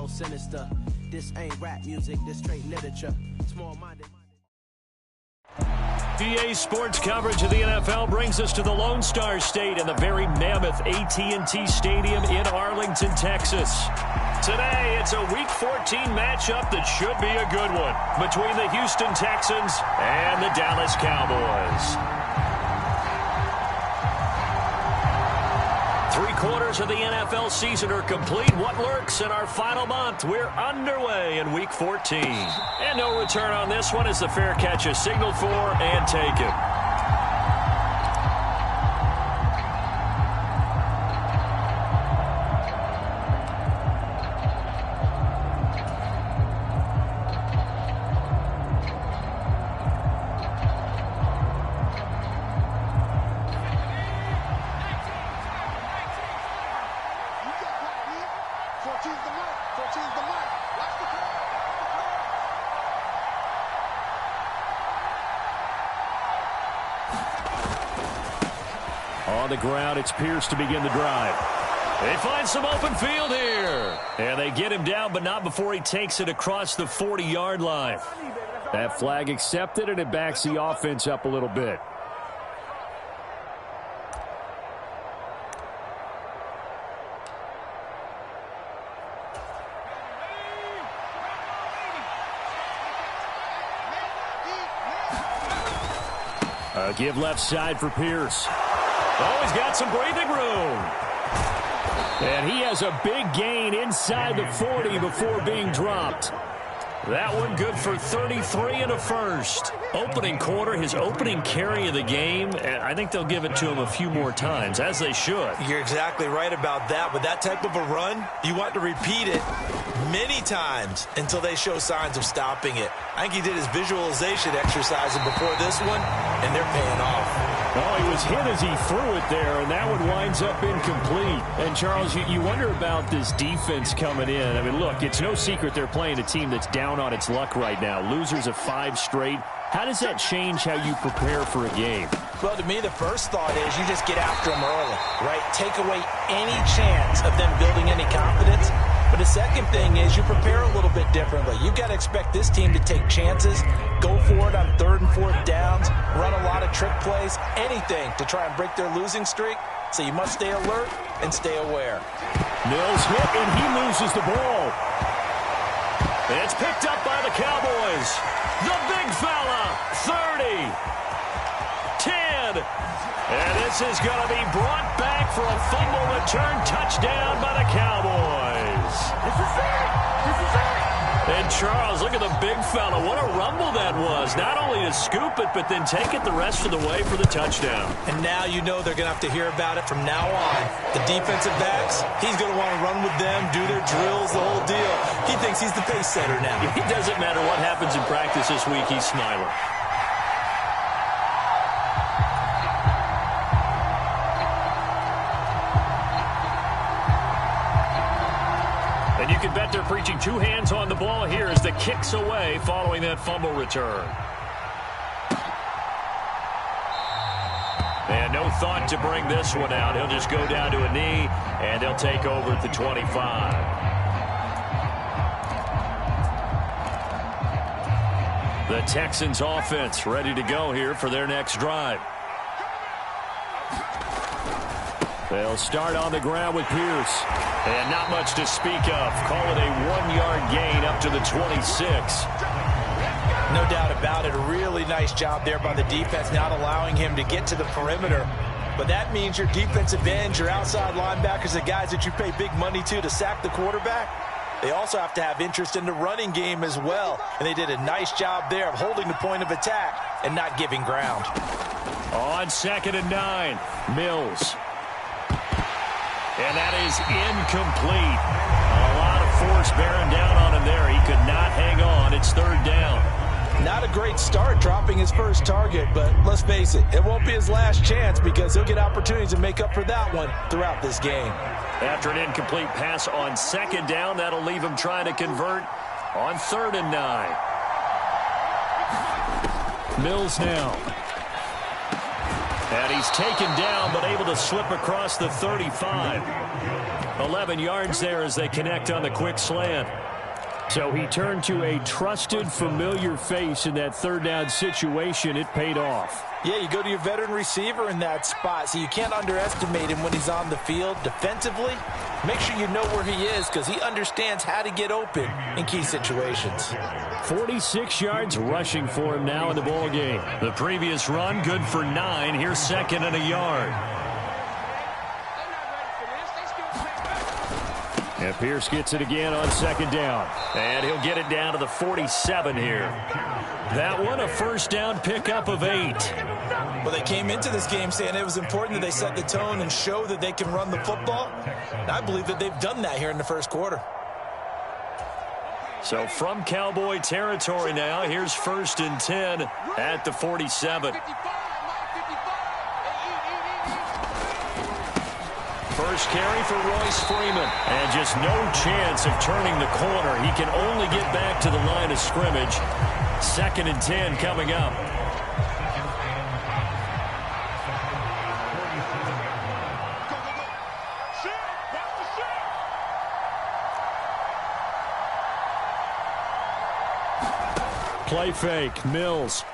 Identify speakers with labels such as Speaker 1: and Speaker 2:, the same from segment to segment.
Speaker 1: so sinister. This ain't rap music, this straight literature. Small-minded.
Speaker 2: EA Sports coverage of the NFL brings us to the Lone Star State and the very mammoth AT&T Stadium in Arlington, Texas. Today, it's a Week 14 matchup that should be a good one between the Houston Texans and the Dallas Cowboys. 3/4 of the NFL season are complete. What lurks in our final month? We're underway in Week 14. And no return on this one as the fair catch is signaled for and taken. On the ground, it's Pierce to begin the drive. They find some open field here. And they get him down, but not before he takes it across the 40-yard line. That flag accepted, and it backs the offense up a little bit. A give left side for Pierce. Oh, he's got some breathing room. And he has a big gain inside the 40 before being dropped. That one good for 33 and a first. Opening quarter, his opening carry of the game, and I think they'll give it to him a few more times, as they should.
Speaker 3: You're exactly right about that. With that type of a run, you want to repeat it many times until they show signs of stopping it. I think he did his visualization exercises before this one, and they're paying off.
Speaker 2: Oh, he was hit as he threw it there, and that one winds up incomplete. And, Charles, you wonder about this defense coming in. I mean, look, it's no secret they're playing a team that's down on its luck right now. Losers of 5 straight. How does that change how you prepare for a game?
Speaker 3: Well, to me, the first thought is you just get after them early, right? Take away any chance of them building any confidence. But the second thing is you prepare a little bit differently. You've got to expect this team to take chances, go for it on 3rd and 4th downs, run a lot of trick plays, anything to try and break their losing streak. So you must stay alert and stay aware.
Speaker 2: Mills hit, and he loses the ball. And it's picked up by the Cowboys. The big fella, 30, 10. And this is going to be brought back for a fumble return touchdown by the Cowboys.
Speaker 1: This is it. This is it.
Speaker 2: And Charles, look at the big fella. What a rumble that was. Not only to scoop it, but then take it the rest of the way for the touchdown.
Speaker 3: And now you know they're going to have to hear about it from now on. The defensive backs, he's going to want to run with them, do their drills, the whole deal. He thinks he's the pace setter now.
Speaker 2: It doesn't matter what happens in practice this week, he's smiling. And you can bet they're preaching 2 hands on the ball here as the kick's away following that fumble return. And no thought to bring this one out. He'll just go down to a knee, and they'll take over at the 25. The Texans offense ready to go here for their next drive. They'll start on the ground with Pierce. And not much to speak of. Call it a 1-yard gain up to the 26.
Speaker 3: No doubt about it. A really nice job there by the defense, not allowing him to get to the perimeter. But that means your defensive ends, your outside linebackers, the guys that you pay big money to sack the quarterback, they also have to have interest in the running game as well. And they did a nice job there of holding the point of attack and not giving ground.
Speaker 2: On 2nd and 9, Mills. And that is incomplete. A lot of force bearing down on him there. He could not hang on. It's 3rd down.
Speaker 3: Not a great start dropping his first target, but let's face it, it won't be his last chance because he'll get opportunities to make up for that one throughout this game.
Speaker 2: After an incomplete pass on 2nd down, that'll leave him trying to convert on 3rd and 9. Mills now. And he's taken down, but able to slip across the 35. 11 yards there as they connect on the quick slant. So he turned to a trusted, familiar face in that third down situation. It paid off.
Speaker 3: Yeah, you go to your veteran receiver in that spot, so you can't underestimate him when he's on the field defensively. Make sure you know where he is because he understands how to get open in key situations.
Speaker 2: 46 yards rushing for him now in the ball game. The previous run, good for 9. Here's second and a yard. And Pierce gets it again on second down. And he'll get it down to the 47 here. That one, a first down pickup of 8.
Speaker 3: Well, they came into this game saying it was important that they set the tone and show that they can run the football. And I believe that they've done that here in the first quarter.
Speaker 2: So from Cowboy territory now, here's 1st and 10 at the 47. First carry for Royce Freeman. And just no chance of turning the corner. He can only get back to the line of scrimmage. 2nd and 10 coming up. Play fake, Mills.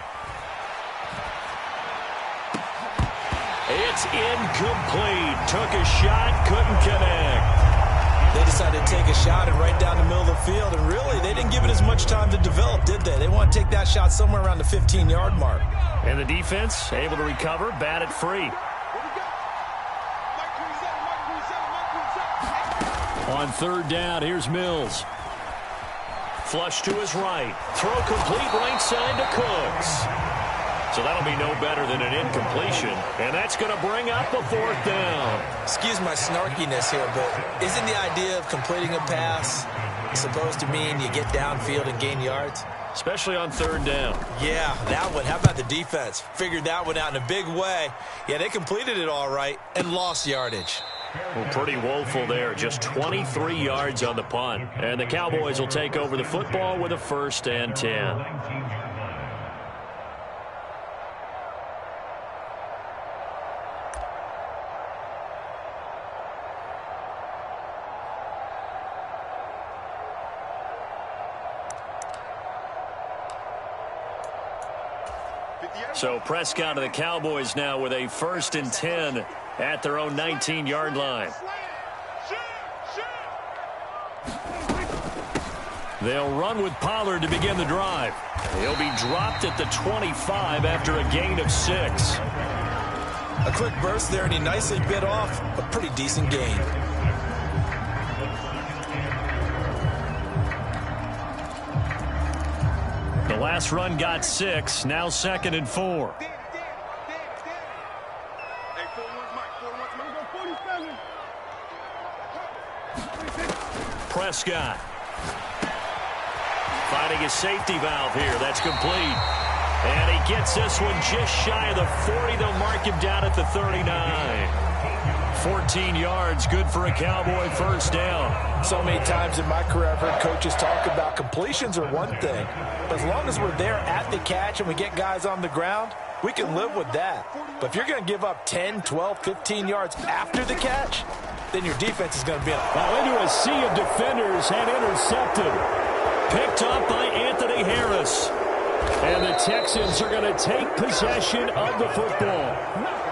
Speaker 2: It's incomplete. Took a shot, couldn't connect.
Speaker 3: They decided to take a shot and right down the middle of the field, and really, they didn't give it as much time to develop, did they? They want to take that shot somewhere around the 15-yard mark.
Speaker 2: And the defense able to recover, bat it free. On 3rd down, here's Mills. Flush to his right. Throw complete right side to Cooks. So that'll be no better than an incompletion. And that's going to bring up a 4th down.
Speaker 3: Excuse my snarkiness here, but isn't the idea of completing a pass supposed to mean you get downfield and gain yards?
Speaker 2: Especially on 3rd down.
Speaker 3: Yeah, that one. How about the defense? Figured that one out in a big way. Yeah, they completed it all right and lost yardage.
Speaker 2: Well, pretty woeful there. Just 23 yards on the punt. And the Cowboys will take over the football with a 1st and 10. So Prescott of the Cowboys now with a 1st and 10 at their own 19-yard line. They'll run with Pollard to begin the drive. He'll be dropped at the 25 after a gain of 6.
Speaker 3: A quick burst there, and he nicely bit off a pretty decent gain.
Speaker 2: The last run got 6. Now 2nd and 4. Prescott. Finding his safety valve here. That's complete. And he gets this one just shy of the 40. They'll mark him down at the 39. 14 yards, good for a Cowboy 1st down.
Speaker 3: So many times in my career, I've heard coaches talk about completions are one thing. But as long as we're there at the catch and we get guys on the ground, we can live with that. But if you're going to give up 10, 12, 15 yards after the catch, then your defense is going to be
Speaker 2: into a sea of defenders and intercepted. Picked up by Anthony Harris. And the Texans are going to take possession of the football.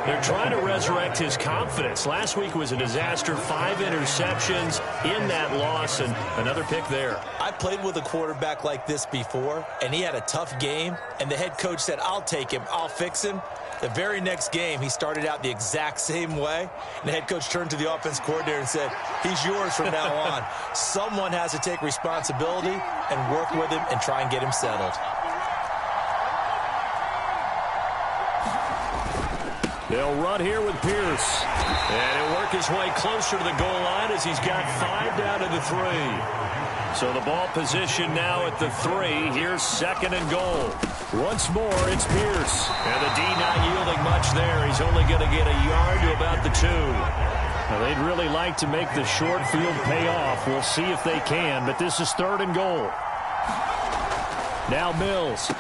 Speaker 2: They're trying to resurrect his confidence. Last week was a disaster. 5 interceptions in that loss, and another pick there.
Speaker 3: I played with a quarterback like this before, and he had a tough game, and the head coach said, I'll take him, I'll fix him. The very next game, he started out the exact same way, and the head coach turned to the offense coordinator and said, he's yours from now on. Someone has to take responsibility and work with him and try and get him settled.
Speaker 2: They'll run here with Pierce. And he'll work his way closer to the goal line as he's got 5 down to the 3. So the ball position now at the 3. Here's 2nd and goal. Once more, it's Pierce. And the D not yielding much there. He's only going to get a yard to about the 2. Now, they'd really like to make the short field pay off. We'll see if they can, but this is 3rd and goal. Now Mills.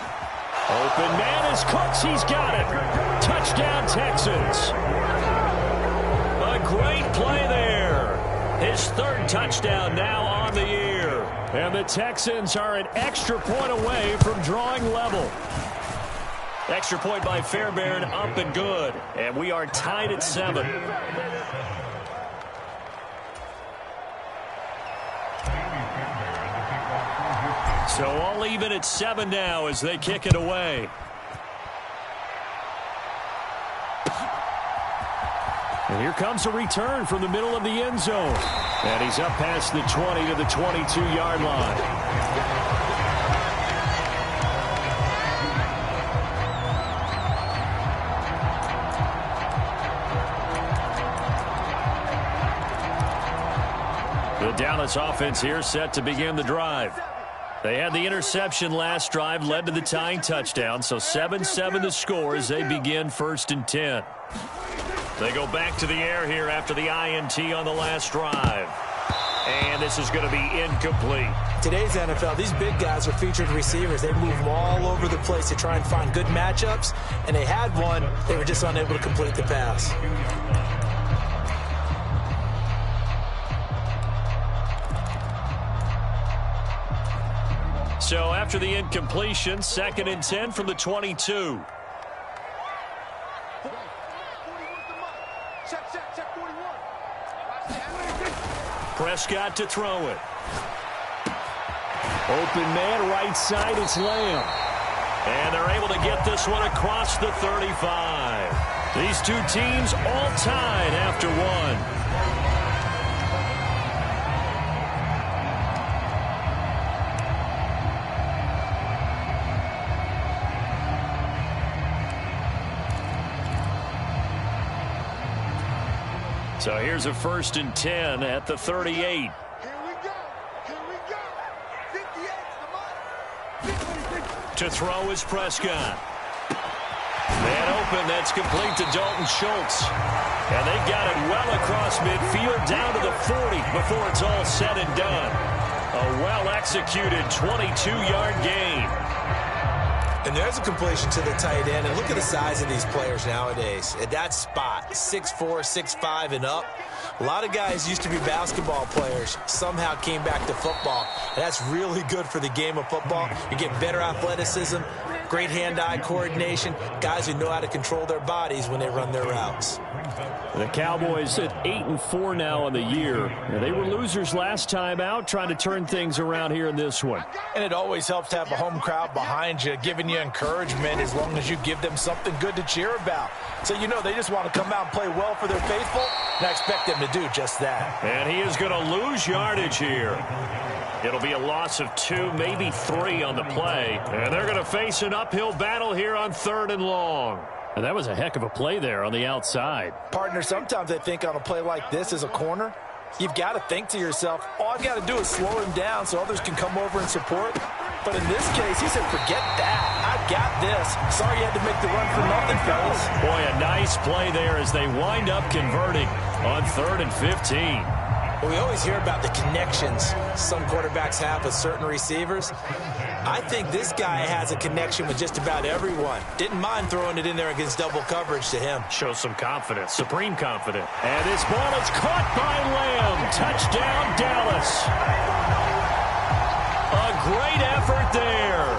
Speaker 2: Open man is Cooks. He's got it. Touchdown, Texans. A great play there. His third touchdown now on the year. And the Texans are an extra point away from drawing level. Extra point by Fairbairn, up and good. And we are tied at 7. So all even at 7 now as they kick it away. And here comes a return from the middle of the end zone. And he's up past the 20 to the 22-yard line. The Dallas offense here set to begin the drive. They had the interception last drive, led to the tying touchdown, so 7-7 the score as they begin 1st and 10. They go back to the air here after the INT on the last drive. And this is going to be incomplete.
Speaker 3: Today's NFL, these big guys are featured receivers. They move them all over the place to try and find good matchups, and they had one. They were just unable to complete the pass.
Speaker 2: So after the incompletion, 2nd and 10 from the 22. Prescott to throw it. Open man, right side, it's Lamb. And they're able to get this one across the 35. These two teams all tied after one. So here's a 1st and 10 at the 38.
Speaker 4: Here we go. 58
Speaker 2: to throw is Prescott. Man open, that's complete to Dalton Schultz. And they've got it well across midfield down to the 40 before it's all said and done. A well-executed 22-yard gain.
Speaker 3: And there's a completion to the tight end. And look at the size of these players nowadays. At that spot, 6'4", 6'5", and up. A lot of guys used to be basketball players, somehow came back to football. And that's really good for the game of football. You get better athleticism, great hand-eye coordination, guys who know how to control their bodies when they run their routes.
Speaker 2: The Cowboys at 8-4 now in the year. They were losers last time out, trying to turn things around here in this one.
Speaker 3: And it always helps to have a home crowd behind you, giving you encouragement as long as you give them something good to cheer about. So you know they just want to come out and play well for their faithful, and I expect them to do just that.
Speaker 2: And he is going to lose yardage here. It'll be a loss of 2, maybe 3 on the play. And they're going to face an uphill battle here on 3rd and long. And that was a heck of a play there on the outside.
Speaker 3: Partner, sometimes I think on a play like this as a corner, you've got to think to yourself, all I've got to do is slow him down so others can come over and support. But in this case, he said, forget that. I've got this. Sorry you had to make the run for nothing, fellas.
Speaker 2: Boy, a nice play there as they wind up converting on 3rd and 15.
Speaker 3: Well, we always hear about the connections some quarterbacks have with certain receivers. I think this guy has a connection with just about everyone. Didn't mind throwing it in there against double coverage to him.
Speaker 2: Shows some confidence, supreme confidence. And this ball is caught by Lamb. Touchdown, Dallas. A great effort there.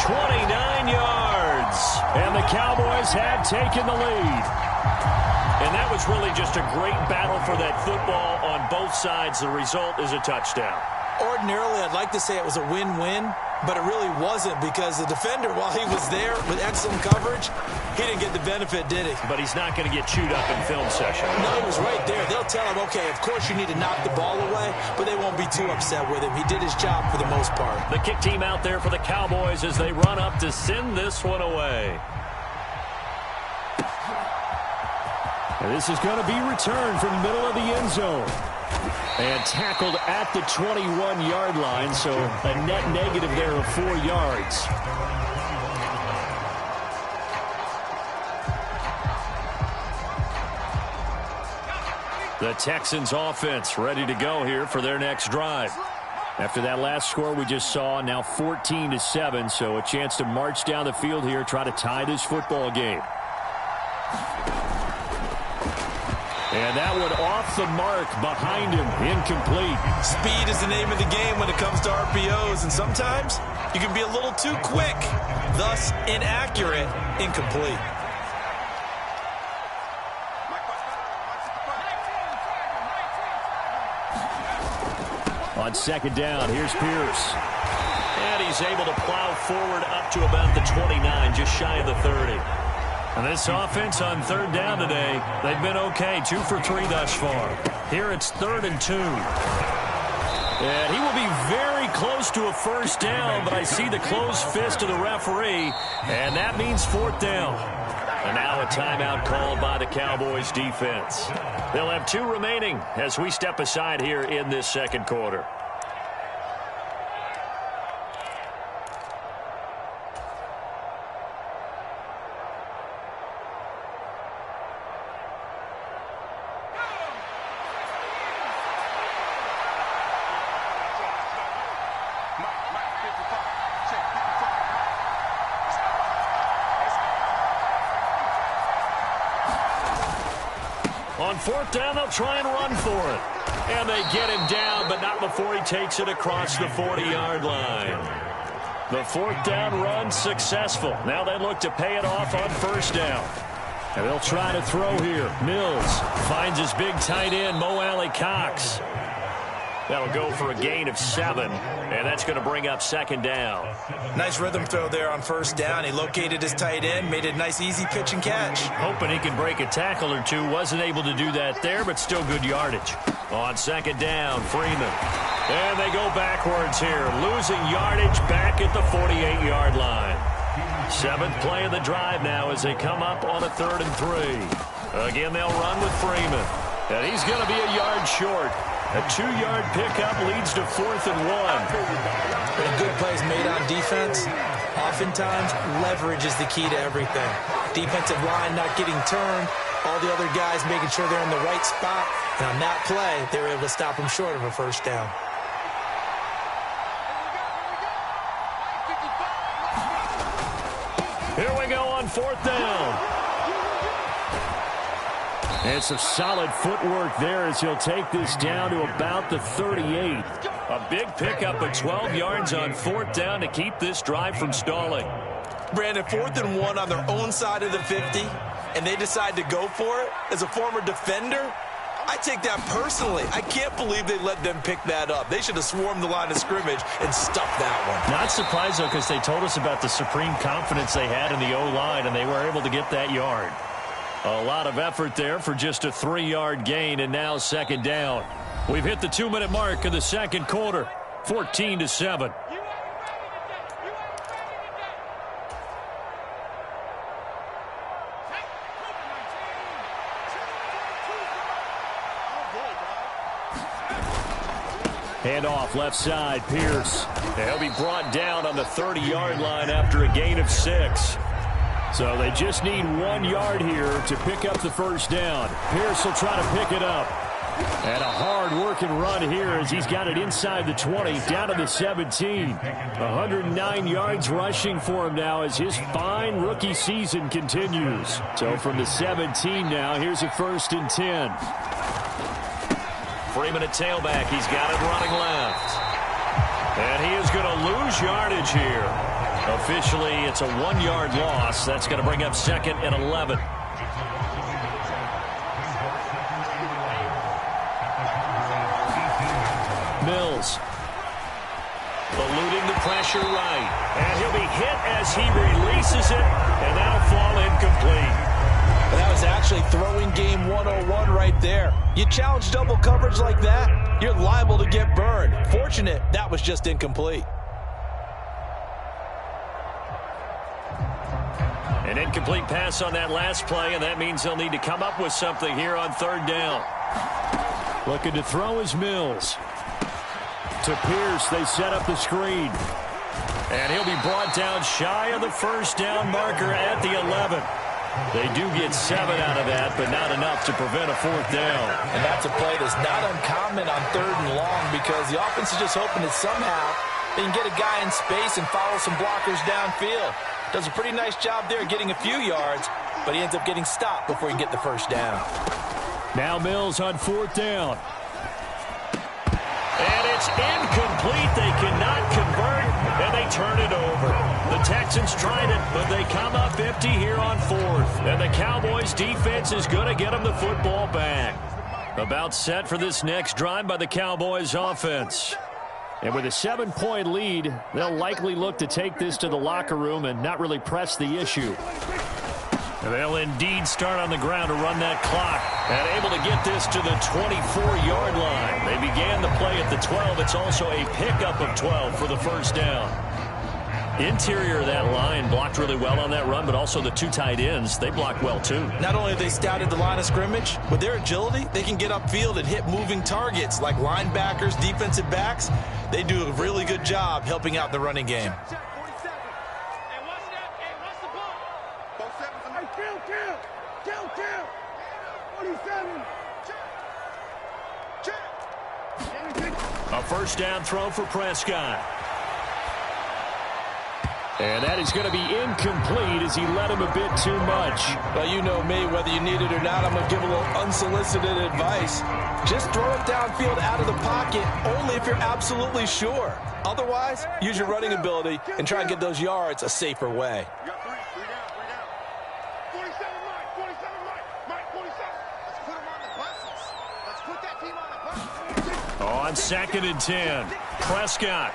Speaker 2: 29 yards. And the Cowboys have taken the lead. And that was really just a great battle for that football on both sides. The result is a touchdown.
Speaker 3: Ordinarily, I'd like to say it was a win-win, but it really wasn't because the defender, while he was there with excellent coverage, he didn't get the benefit, did he?
Speaker 2: But he's not going to get chewed up in film session.
Speaker 3: No, he was right there. They'll tell him, okay, of course you need to knock the ball away, but they won't be too upset with him. He did his job for the most part.
Speaker 2: The kick team out there for the Cowboys as they run up to send this one away. And this is going to be returned from the middle of the end zone. And tackled at the 21-yard line, so a net negative there of 4 yards. The Texans offense ready to go here for their next drive. After that last score we just saw, now 14-7, so a chance to march down the field here, try to tie this football game. And that one off the mark behind him, incomplete.
Speaker 3: Speed is the name of the game when it comes to RPOs, and sometimes you can be a little too quick, thus inaccurate, incomplete.
Speaker 2: On second down, here's Pierce. And he's able to plow forward up to about the 29, just shy of the 30. And this offense on third down today, they've been okay, 2 for 3 thus far. Here it's 3rd and 2. And he will be very close to a first down, but I see the closed fist of the referee, and that means 4th down. And now a timeout called by the Cowboys defense. They'll have 2 remaining as we step aside here in this second quarter. On 4th down, they'll try and run for it. And they get him down, but not before he takes it across the 40-yard line. The 4th down run successful. Now they look to pay it off on 1st down. And they'll try to throw here. Mills finds his big tight end, Mo Alley-Cox. That'll go for a gain of 7, and that's going to bring up 2nd down.
Speaker 3: Nice rhythm throw there on 1st down. He located his tight end, made a nice easy pitch and catch.
Speaker 2: Hoping he can break a tackle or two. Wasn't able to do that there, but still good yardage. On 2nd down, Freeman. And they go backwards here, losing yardage back at the 48-yard line. 7th play of the drive now as they come up on a 3rd and 3. Again, they'll run with Freeman. And he's going to be a yard short. A 2-yard pickup leads to 4th and 1.
Speaker 3: When a good play is made on defense, oftentimes leverage is the key to everything. Defensive line not getting turned, all the other guys making sure they're in the right spot. And on that play, they were able to stop him short of a 1st down.
Speaker 2: Here we go on 4th down. And some solid footwork there as he'll take this down to about the 38. A big pickup of 12 yards on 4th down to keep this drive from stalling.
Speaker 3: Brandon, 4th and 1 on their own side of the 50, and they decide to go for it. As a former defender, I take that personally. I can't believe they let them pick that up. They should have swarmed the line of scrimmage and stuffed that one.
Speaker 2: Not surprised, though, because they told us about the supreme confidence they had in the O-line, and they were able to get that yard. A lot of effort there for just a 3-yard gain, and now 2nd down. We've hit the 2-minute mark of the second quarter, 14-7. Handoff left side, Pierce. He'll be brought down on the 30-yard line after a gain of 6. So they just need 1 yard here to pick up the 1st down. Pierce will try to pick it up. And a hard-working run here as he's got it inside the 20, down to the 17. 109 yards rushing for him now as his fine rookie season continues. So from the 17 now, here's a 1st and 10. Freeman at tailback. He's got it running left. And he is going to lose yardage here. Officially, it's a 1-yard loss. That's going to bring up 2nd and 11. Mills. Eluding the pressure right. And he'll be hit as he releases it. And that'll fall incomplete.
Speaker 3: That was actually throwing game 101 right there. You challenge double coverage like that, you're liable to get burned. Fortunate, that was just incomplete.
Speaker 2: An incomplete pass on that last play, and that means they'll need to come up with something here on 3rd down. Looking to throw is Mills. To Pierce, they set up the screen. And he'll be brought down shy of the 1st down marker at the 11. They do get 7 out of that, but not enough to prevent a 4th down.
Speaker 3: And that's a play that's not uncommon on 3rd and long because the offense is just hoping that somehow they can get a guy in space and follow some blockers downfield. Does a pretty nice job there getting a few yards, but he ends up getting stopped before he can get the 1st down.
Speaker 2: Now Mills on 4th down. And it's incomplete. They cannot convert, and they turn it over. The Texans tried it, but they come up empty here on 4th. And the Cowboys' defense is going to get them the football back. About set for this next drive by the Cowboys' offense. And with a 7-point lead, they'll likely look to take this to the locker room and not really press the issue. They'll indeed start on the ground to run that clock. And able to get this to the 24-yard line. They began the play at the 12. It's also a pickup of 12 for the 1st down. Interior of that line blocked really well on that run, but also the 2 tight ends, they blocked well too.
Speaker 3: Not only have they scouted the line of scrimmage, with their agility, they can get upfield and hit moving targets like linebackers, defensive backs. They do a really good job helping out the running game.
Speaker 2: A 1st down throw for Prescott. And that is going to be incomplete as he led him a bit too much.
Speaker 3: Well, you know me, whether you need it or not, I'm going to give a little unsolicited advice. Just throw it downfield out of the pocket only if you're absolutely sure. Otherwise, use your running ability and try and get those yards a safer way.
Speaker 2: On 2nd and 10, Prescott.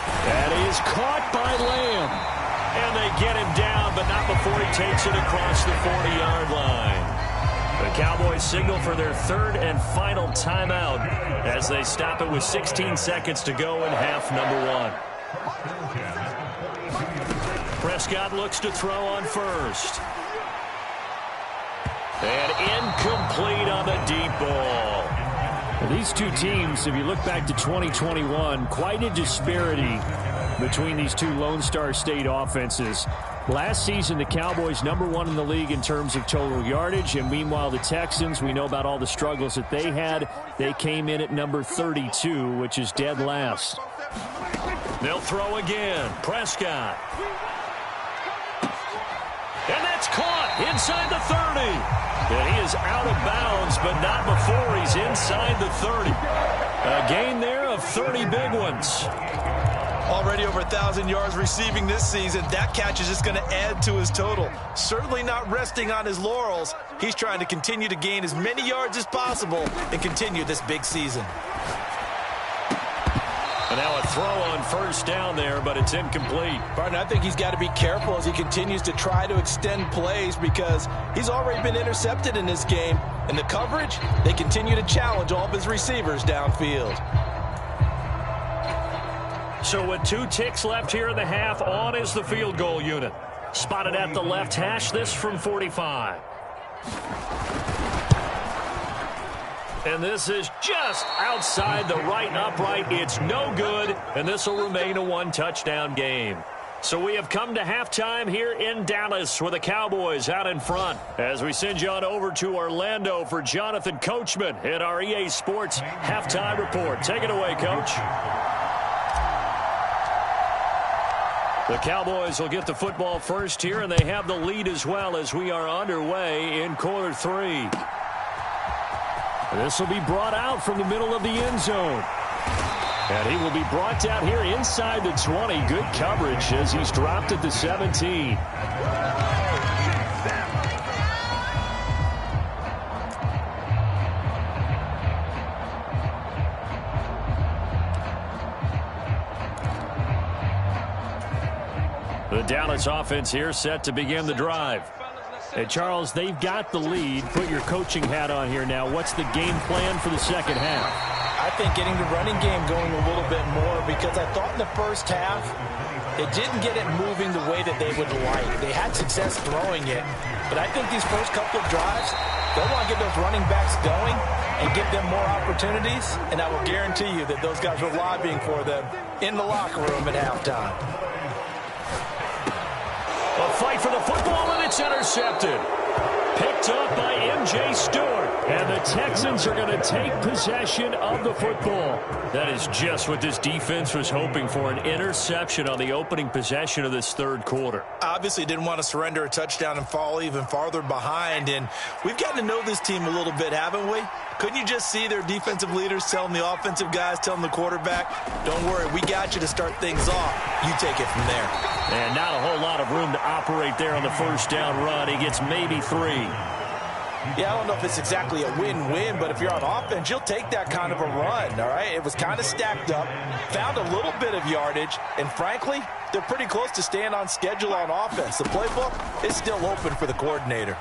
Speaker 2: That is caught by Lamb. And they get him down, but not before he takes it across the 40-yard line. The Cowboys signal for their 3rd and final timeout as they stop it with 16 seconds to go in half number 1. Prescott looks to throw on 1st. And incomplete on the deep ball. These two teams, if you look back to 2021, quite a disparity between these two Lone Star State offenses. Last season, the Cowboys #1 in the league in terms of total yardage, and meanwhile, the Texans, we know about all the struggles that they had. They came in at number 32, which is dead last. They'll throw again. Prescott. And that's caught inside the 30. And he is out of bounds, but not before he's inside the 30. A gain there of 30 big ones.
Speaker 3: Already over 1,000 yards receiving this season. That catch is just going to add to his total. Certainly not resting on his laurels. He's trying to continue to gain as many yards as possible and continue this big season.
Speaker 2: And now a throw on 1st down there, but it's incomplete.
Speaker 3: Partner, I think he's got to be careful as he continues to try to extend plays because he's already been intercepted in this game. And the coverage, they continue to challenge all of his receivers downfield.
Speaker 2: So with 2 ticks left here in the half, on is the field goal unit. Spotted at the left hash, this from 45. And this is just outside the right upright. It's no good, and this will remain a 1-touchdown game. So we have come to halftime here in Dallas with the Cowboys out in front. As we send you on over to Orlando for Jonathan Coachman at our EA Sports Halftime Report. Take it away, Coach. The Cowboys will get the football first here, and they have the lead as well as we are underway in quarter 3. This will be brought out from the middle of the end zone. And he will be brought down here inside the 20. Good coverage as he's dropped at the 17. The Dallas offense here set to begin the drive. And Charles, they've got the lead. Put your coaching hat on here now. What's the game plan for the second half?
Speaker 3: I think getting the running game going a little bit more because I thought in the first half they didn't get it moving the way that they would like. They had success throwing it, but I think these first couple of drives, they'll want to get those running backs going and give them more opportunities, and I will guarantee you that those guys were lobbying for them in the locker room at halftime.
Speaker 2: A fight for the football, and it's intercepted. Picked up by M.J. Stewart. And the Texans are going to take possession of the football. That is just what this defense was hoping for, an interception on the opening possession of this third quarter.
Speaker 3: Obviously didn't want to surrender a touchdown and fall even farther behind. And we've gotten to know this team a little bit, haven't we? Couldn't you just see their defensive leaders telling the offensive guys, telling the quarterback, don't worry, we got you to start things off. You take it from there.
Speaker 2: And not a whole lot of room to operate there on the first down run. He gets maybe 3.
Speaker 3: Yeah, I don't know if it's exactly a win-win, but if you're on offense, you'll take that kind of a run, all right? It was kind of stacked up, found a little bit of yardage, and frankly, they're pretty close to staying on schedule on offense. The playbook is still open for the coordinator.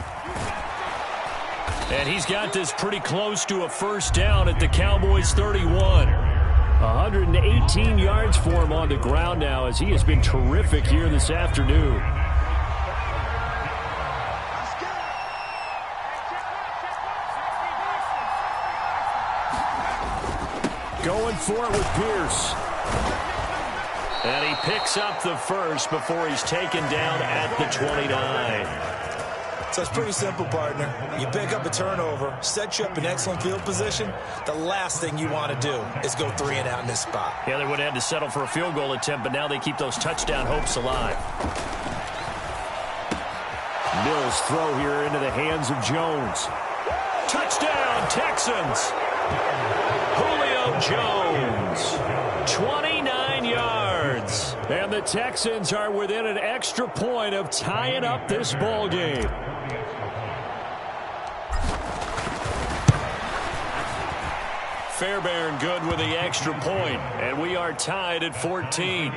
Speaker 2: And he's got this pretty close to a first down at the Cowboys' 31. 118 yards for him on the ground now as he has been terrific here this afternoon. Going for it with Pierce. And he picks up the first before he's taken down at the 29.
Speaker 3: So it's pretty simple, partner. You pick up a turnover, set you up in excellent field position. The last thing you want to do is go 3 and out in this spot.
Speaker 2: Yeah, they would have had to settle for a field goal attempt, but now they keep those touchdown hopes alive. Mills throw here into the hands of Jones. Touchdown, Texans! Julio Jones, 29 yards. And the Texans are within an extra point of tying up this ball game. Fairbairn good with the extra point, and we are tied at 14.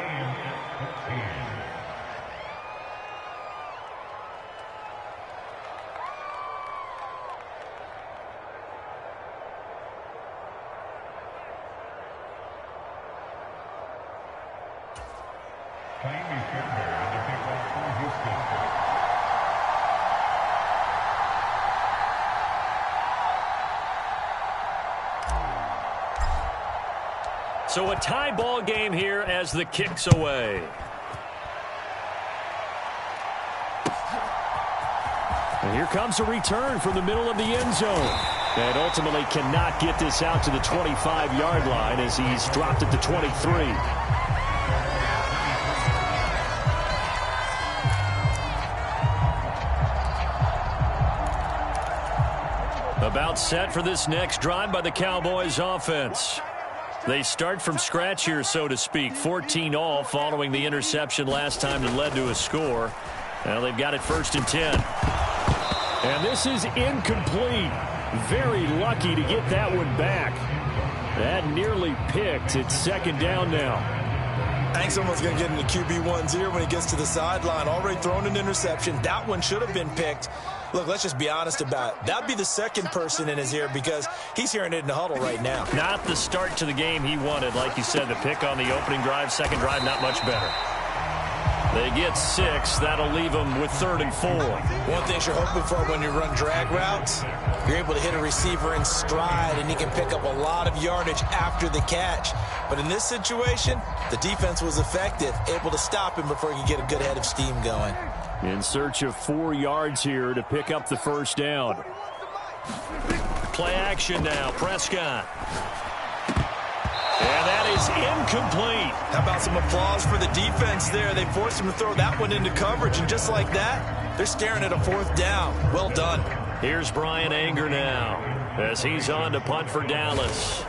Speaker 2: So a tie ball game here as the kick's away. And here comes a return from the middle of the end zone. And ultimately cannot get this out to the 25-yard line as he's dropped at the 23. About set for this next drive by the Cowboys offense. They start from scratch here, so to speak. 14-all following the interception last time that led to a score. Now they've got it 1st and 10. And this is incomplete. Very lucky to get that one back. That nearly picked. It's 2nd down now.
Speaker 3: I think someone's going to get into QB1's ear when he gets to the sideline. Already thrown an interception. That one should have been picked. Look, let's just be honest about it. That'd be the second person in his ear because he's hearing it in the huddle right now.
Speaker 2: Not the start to the game he wanted. Like you said, the pick on the opening drive, second drive, not much better. They get 6. That'll leave them with 3rd and 4.
Speaker 3: One thing you're hoping for when you run drag routes, you're able to hit a receiver in stride, and he can pick up a lot of yardage after the catch. But in this situation, the defense was effective, able to stop him before he could get a good head of steam going.
Speaker 2: In search of 4 yards here to pick up the first down. Play action now, Prescott. And that is incomplete.
Speaker 3: How about some applause for the defense there? They forced him to throw that one into coverage, and just like that, they're staring at a 4th down. Well done.
Speaker 2: Here's Brian Anger now as he's on to punt for Dallas.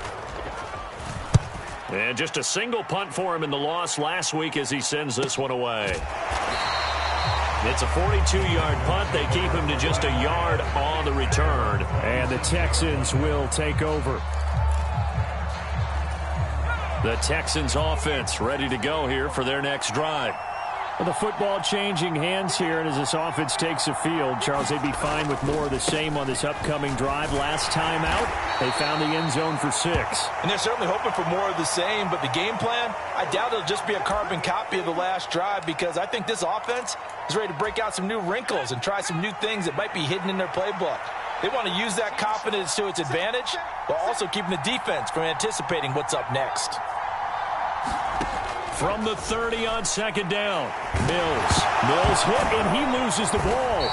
Speaker 2: And just a single punt for him in the loss last week as he sends this one away. It's a 42-yard punt. They keep him to just a yard on the return. And the Texans will take over. The Texans offense ready to go here for their next drive. Well, the football changing hands here, and as this offense takes the field, Charles, they'd be fine with more of the same on this upcoming drive. Last time out, they found the end zone for 6.
Speaker 3: And they're certainly hoping for more of the same, but the game plan, I doubt it'll just be a carbon copy of the last drive because I think this offense is ready to break out some new wrinkles and try some new things that might be hidden in their playbook. They want to use that confidence to its advantage while also keeping the defense from anticipating what's up next.
Speaker 2: from the 30 on second down. Mills hit, and he loses the ball.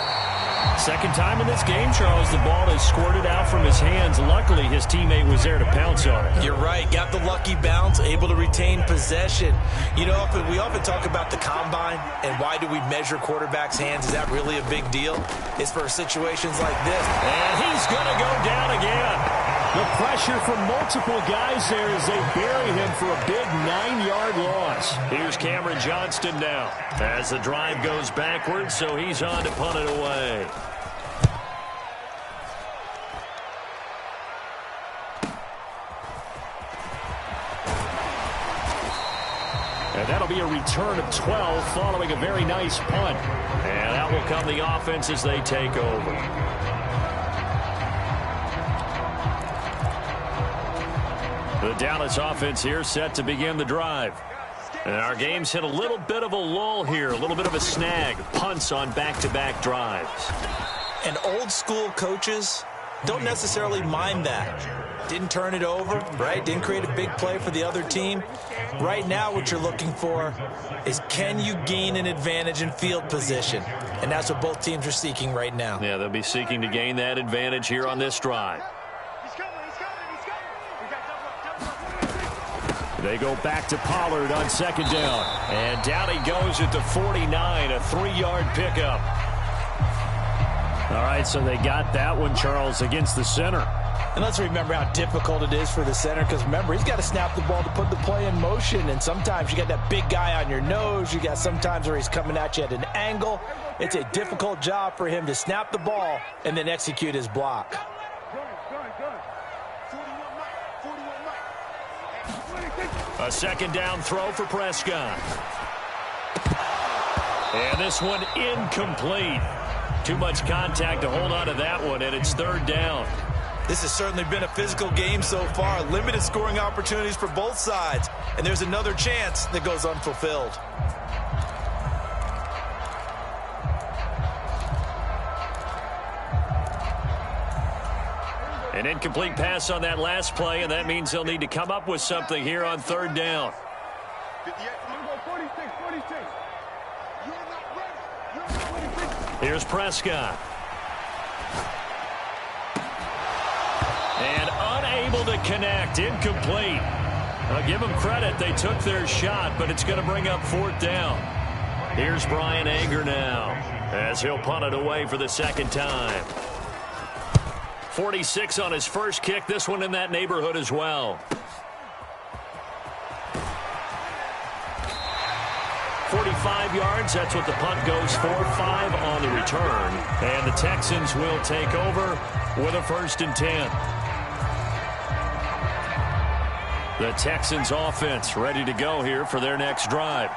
Speaker 2: Second time in this game, Charles, the ball is squirted out from his hands. Luckily, his teammate was there to pounce on it.
Speaker 3: You're right. Got the lucky bounce, able to retain possession. You know, we often talk about the combine and why do we measure quarterbacks' hands. Is that really a big deal? It's for situations like this.
Speaker 2: And he's going to go down again. The pressure from multiple guys there as they bury him for a big 9-yard loss. Here's Cameron Johnston now as the drive goes backwards, so he's on to punt it away. And that'll be a return of 12 following a very nice punt. And that will come the offense as they take over. The Dallas offense here set to begin the drive. And our game's hit a little bit of a lull here, a little bit of a snag. Punts on back-to-back drives.
Speaker 3: And old-school coaches don't necessarily mind that. Didn't turn it over, right? Didn't create a big play for the other team. Right now what you're looking for is can you gain an advantage in field position? And that's what both teams are seeking right now.
Speaker 2: Yeah, they'll be seeking to gain that advantage here on this drive. They go back to Pollard on second down. And down he goes at the 49, a 3-yard pickup. All right, so they got that one, Charles, against the center.
Speaker 3: And let's remember how difficult it is for the center, because remember, he's got to snap the ball to put the play in motion, and sometimes you got that big guy on your nose. You got sometimes where he's coming at you at an angle. It's a difficult job for him to snap the ball and then execute his block.
Speaker 2: A second down throw for Prescott. And this one incomplete. Too much contact to hold on to that one, and it's third down.
Speaker 3: This has certainly been a physical game so far. Limited scoring opportunities for both sides. And there's another chance that goes unfulfilled.
Speaker 2: An incomplete pass on that last play, and that means they'll need to come up with something here on third down. Here's Prescott. And unable to connect. Incomplete. I'll give them credit. They took their shot, but it's going to bring up fourth down. Here's Brian Anger now as he'll punt it away for the second time. 46 on his first kick. This one in that neighborhood as well. 45 yards. That's what the punt goes for. 5 on the return. And the Texans will take over with a 1st and 10. The Texans offense ready to go here for their next drive.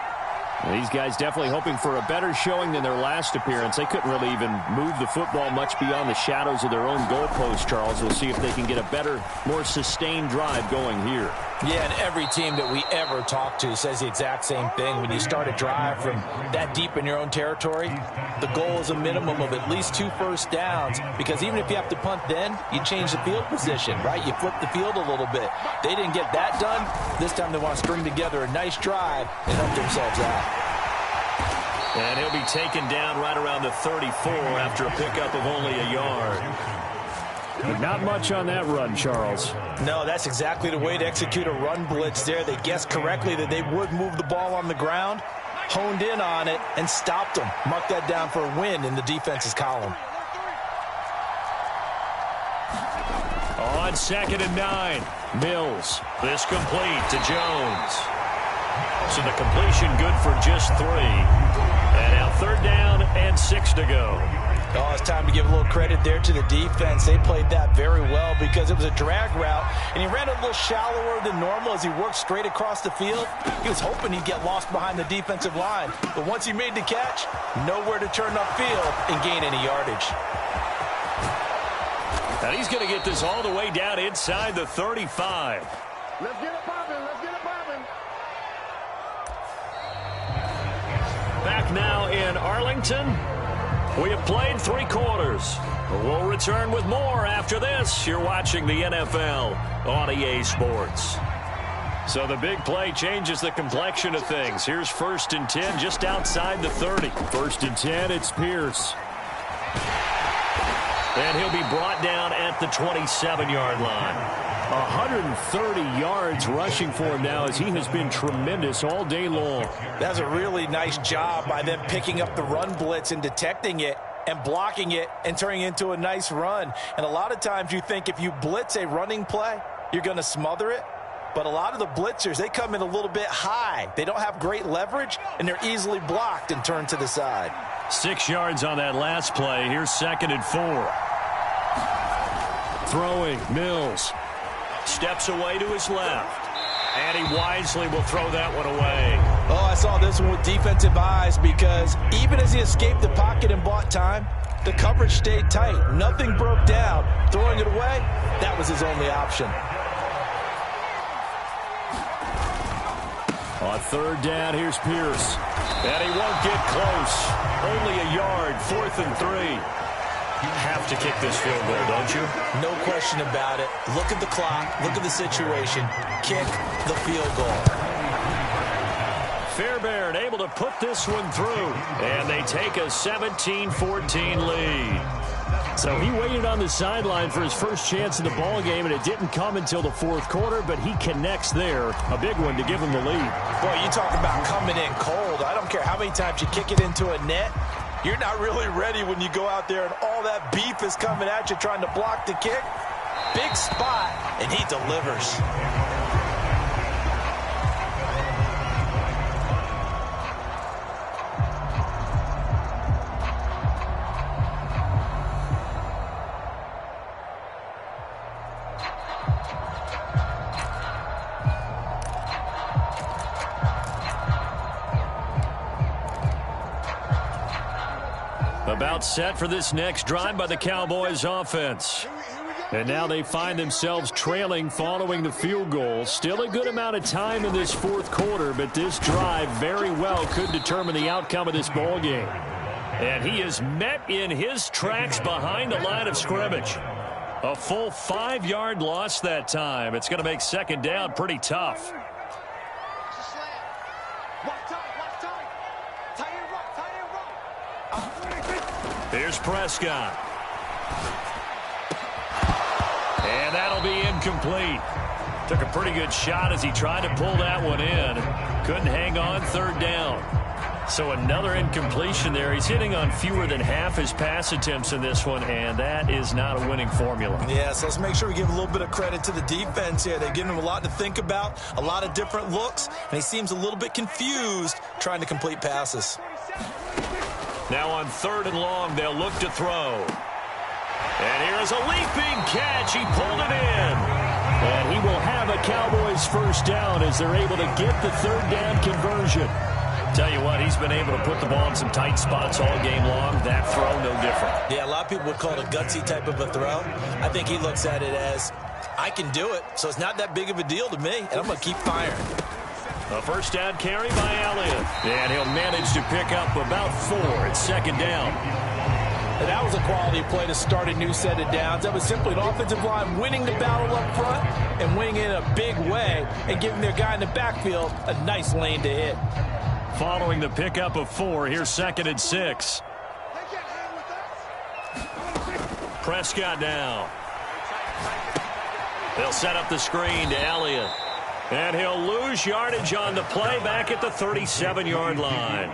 Speaker 2: These guys definitely hoping for a better showing than their last appearance. They couldn't really even move the football much beyond the shadows of their own goalpost, Charles. We'll see if they can get a better, more sustained drive going here.
Speaker 3: Yeah, and every team that we ever talk to says the exact same thing. When you start a drive from that deep in your own territory, the goal is a minimum of at least 2 first downs, because even if you have to punt then, you change the field position, right? You flip the field a little bit. They didn't get that done. This time they want to string together a nice drive and help themselves out.
Speaker 2: And he'll be taken down right around the 34 after a pickup of only a yard. But not much on that run, Charles.
Speaker 3: No, that's exactly the way to execute a run blitz there. They guessed correctly that they would move the ball on the ground, honed in on it, and stopped them. Mark that down for a win in the defense's column.
Speaker 2: On 2nd and 9, Mills. This complete to Jones. So the completion good for just 3. And now 3rd down and 6 to go.
Speaker 3: Oh, it's time to give a little credit there to the defense. They played that very well because it was a drag route, and he ran a little shallower than normal as he worked straight across the field. He was hoping he'd get lost behind the defensive line, but once he made the catch, nowhere to turn upfield and gain any yardage.
Speaker 2: And he's going to get this all the way down inside the 35.
Speaker 4: Let's get it popping. Let's get it popping.
Speaker 2: Back now in Arlington. We have played 3 quarters. We'll return with more after this. You're watching the NFL on EA Sports. So the big play changes the complexion of things. Here's 1st and 10 just outside the 30. 1st and 10, it's Pierce. And he'll be brought down at the 27-yard line. 130 yards rushing for him now as he has been tremendous all day long.
Speaker 3: That's a really nice job by them picking up the run blitz and detecting it and blocking it and turning it into a nice run. And a lot of times you think if you blitz a running play, you're going to smother it. But a lot of the blitzers, they come in a little bit high. They don't have great leverage, and they're easily blocked and turned to the side.
Speaker 2: 6 yards on that last play. Here's 2nd and 4. Throwing, Mills. Steps away to his left. And he wisely will throw that one away.
Speaker 3: Oh, I saw this one with defensive eyes because even as he escaped the pocket and bought time, the coverage stayed tight. Nothing broke down. Throwing it away, that was his only option.
Speaker 2: On 3rd down, here's Pierce. And he won't get close. Only a yard, 4th and 3. You have to kick this field goal, don't you?
Speaker 3: No question about it. Look at the clock. Look at the situation. Kick the field goal.
Speaker 2: Fairbairn able to put this one through. And they take a 17-14 lead. So he waited on the sideline for his first chance in the ball game, and it didn't come until the 4th quarter, but he connects there. A big one to give him the lead.
Speaker 3: Boy, you talk about coming in cold. I don't care how many times you kick it into a net. You're not really ready when you go out there and all that beef is coming at you trying to block the kick. Big spot, and he delivers.
Speaker 2: About set for this next drive by the Cowboys offense. And now they find themselves trailing following the field goal. Still a good amount of time in this 4th quarter, but this drive very well could determine the outcome of this ball game. And he is met in his tracks behind the line of scrimmage. A full 5-yard loss that time. It's going to make 2nd down pretty tough. Here's Prescott. And that'll be incomplete. Took a pretty good shot as he tried to pull that one in. Couldn't hang on, 3rd down. So another incompletion there. He's hitting on fewer than half his pass attempts in this one, and that is not a winning formula.
Speaker 3: Yeah, so let's make sure we give a little bit of credit to the defense here. They've given him a lot to think about, a lot of different looks, and he seems a little bit confused trying to complete passes.
Speaker 2: Now on 3rd and long, they'll look to throw. And here is a leaping catch. He pulled it in. And he will have a Cowboys 1st down as they're able to get the 3rd down conversion. Tell you what, he's been able to put the ball in some tight spots all game long. That throw, no different.
Speaker 3: Yeah, a lot of people would call it a gutsy type of a throw. I think he looks at it as, I can do it, so it's not that big of a deal to me, and I'm going to keep firing.
Speaker 2: A 1st down carry by Elliott. And he'll manage to pick up about 4 at 2nd down.
Speaker 3: And that was a quality play to start a new set of downs. That was simply an offensive line winning the battle up front and winning in a big way and giving their guy in the backfield a nice lane to hit.
Speaker 2: Following the pickup of 4, here's 2nd and 6. Prescott now. They'll set up the screen to Elliott. And he'll lose yardage on the play back at the 37-yard line.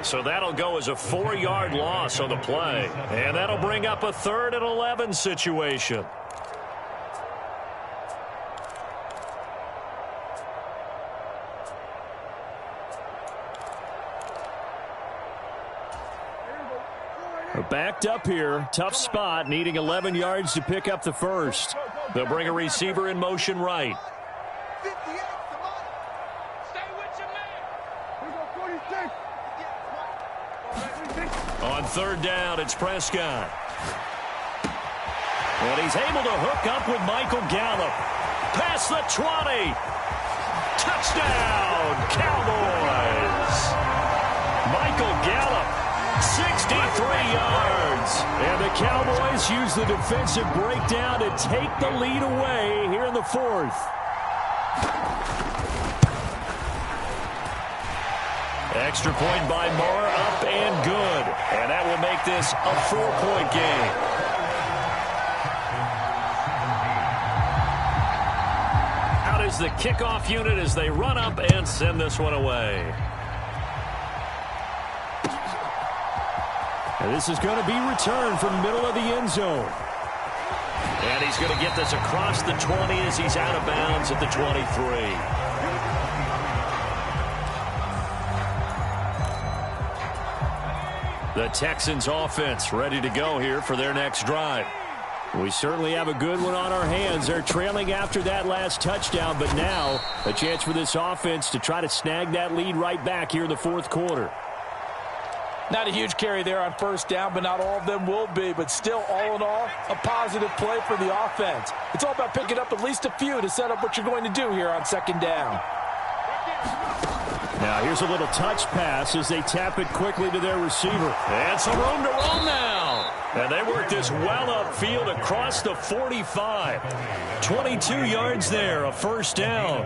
Speaker 2: So that'll go as a 4-yard loss on the play. And that'll bring up a 3rd and 11 situation. Backed up here. Tough spot, needing 11 yards to pick up the 1st. They'll bring a receiver in motion right. On 3rd down, it's Prescott. And he's able to hook up with Michael Gallup. Past the 20. Touchdown, Cowboys. Michael Gallup, 63 yards. And the Cowboys use the defensive breakdown to take the lead away here in the 4th. Extra point by Moore, up and good. And that will make this a 4-point game. Out is the kickoff unit as they run up and send this one away. And this is going to be returned from middle of the end zone. And he's going to get this across the 20 as he's out of bounds at the 23. The Texans offense ready to go here for their next drive. We certainly have a good one on our hands. They're trailing after that last touchdown, but now a chance for this offense to try to snag that lead right back here in the fourth quarter.
Speaker 3: Not a huge carry there on first down, but not all of them will be. But still, all in all, a positive play for the offense. It's all about picking up at least a few to set up what you're going to do here on second down.
Speaker 2: Now here's a little touch pass as they tap it quickly to their receiver. And some room to roam now. And they work this well upfield across the 45. 22 yards there, a first down.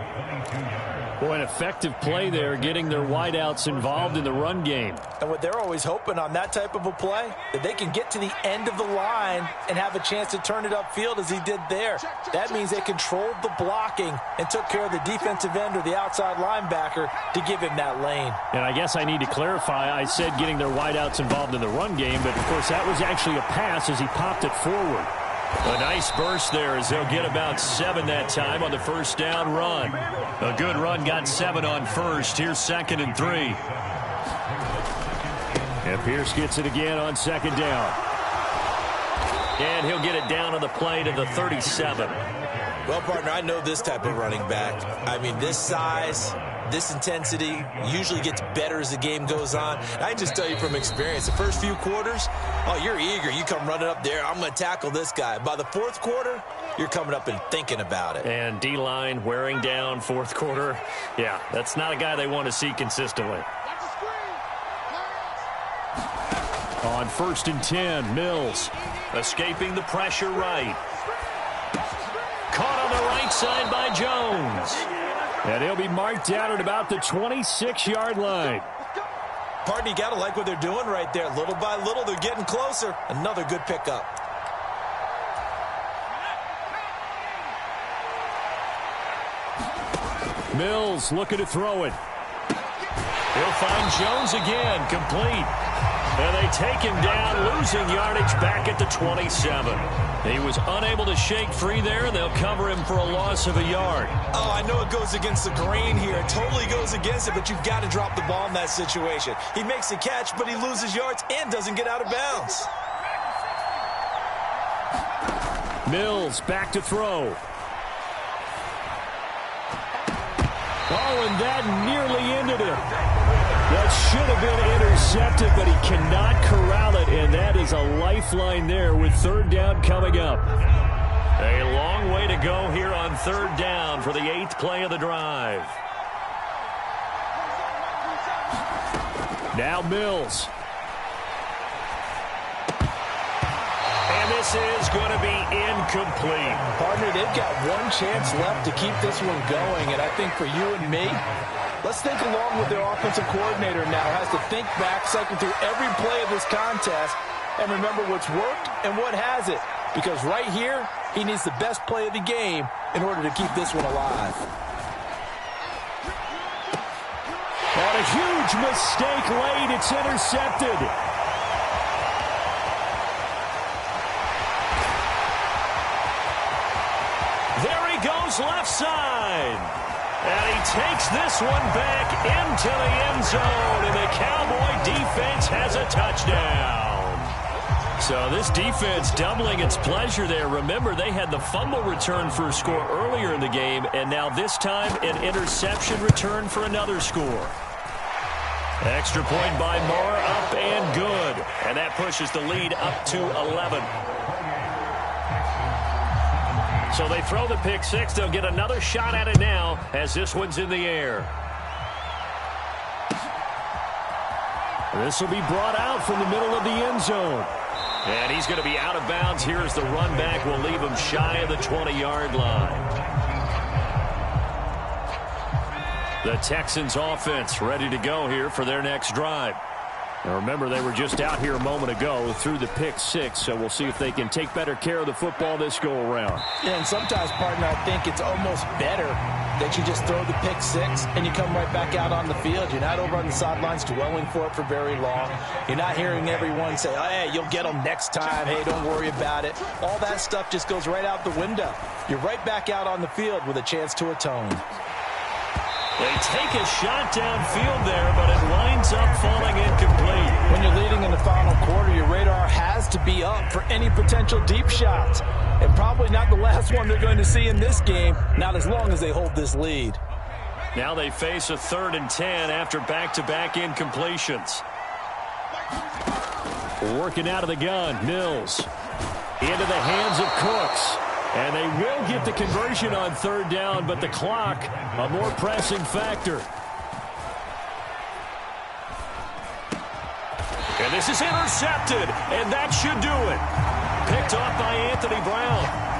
Speaker 2: Boy, an effective play there, getting their wideouts involved in the run game.
Speaker 3: And what they're always hoping on that type of a play, that they can get to the end of the line and have a chance to turn it upfield as he did there. That means they controlled the blocking and took care of the defensive end or the outside linebacker to give him that lane.
Speaker 2: And I guess I need to clarify, I said getting their wideouts involved in the run game, but of course that was actually a pass as he popped it forward. A nice burst there as they'll get about 7 that time on the first down run. A good run got 7 on first. Here's 2nd and 3. And Pierce gets it again on second down. And he'll get it down on the play to the 37.
Speaker 3: Well, partner, I know this type of running back. I mean, this size, this intensity usually gets better as the game goes on. And I just tell you from experience, the first few quarters, oh, you're eager. You come running up there, I'm going to tackle this guy. By the fourth quarter, you're coming up and thinking about it.
Speaker 2: And D-line wearing down fourth quarter. Yeah, that's not a guy they want to see consistently. On 1st and 10, Mills escaping the pressure right. Caught on the right side by Jones. And he'll be marked down at about the 26-yard line.
Speaker 3: Partner, you got to like what they're doing right there. Little by little, they're getting closer. Another good pickup.
Speaker 2: Mills looking to throw it. He'll find Jones again, complete. And they take him down, losing yardage back at the 27. He was unable to shake free there. They'll cover him for a loss of a yard.
Speaker 3: Oh, I know it goes against the grain here. It totally goes against it, but you've got to drop the ball in that situation. He makes a catch, but he loses yards and doesn't get out of bounds.
Speaker 2: Mills back to throw. Oh, and that nearly ended it. That should have been intercepted, but he cannot corral it, and that is a lifeline there with 3rd down coming up. A long way to go here on 3rd down for the 8th play of the drive. Now Mills. And this is going to be incomplete.
Speaker 3: Partner, they've got one chance left to keep this one going, and I think for you and me, let's think along with their offensive coordinator now. Has to think back, cycle through every play of this contest, and remember what's worked and what hasn't. Because right here, he needs the best play of the game in order to keep this one alive.
Speaker 2: And a huge mistake late. It's intercepted. There he goes left side. And he takes this one back into the end zone, and the Cowboy defense has a touchdown. So this defense doubling its pleasure there. Remember, they had the fumble return for a score earlier in the game, and now this time an interception return for another score. Extra point by Moore, up and good. And that pushes the lead up to 11. So they throw the pick six. They'll get another shot at it now as this one's in the air. This will be brought out from the middle of the end zone. And he's going to be out of bounds here as the run back will leave him shy of the 20-yard line. The Texans offense ready to go here for their next drive. Now remember, they were just out here a moment ago through the pick six, so we'll see if they can take better care of the football this go-around.
Speaker 3: Yeah, and sometimes, partner, I think it's almost better that you just throw the pick six and you come right back out on the field. You're not over on the sidelines dwelling for it for very long. You're not hearing everyone say, oh, hey, you'll get them next time. Hey, don't worry about it. All that stuff just goes right out the window. You're right back out on the field with a chance to atone.
Speaker 2: They take a shot downfield there, but it winds up falling incomplete.
Speaker 3: When you're leading in the final quarter, your radar has to be up for any potential deep shots. And probably not the last one they're going to see in this game, not as long as they hold this lead.
Speaker 2: Now they face a 3rd and 10 after back-to-back incompletions. Working out of the gun, Mills. Into the hands of Cooks. And they will get the conversion on 3rd down, but the clock, a more pressing factor. And this is intercepted, and that should do it. Picked off by Anthony Brown.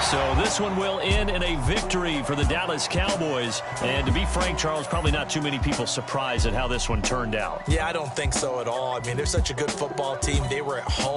Speaker 2: So this one will end in a victory for the Dallas Cowboys. And to be frank, Charles, probably not too many people surprised at how this one turned out.
Speaker 3: Yeah, I don't think so at all. I mean, they're such a good football team. They were at home.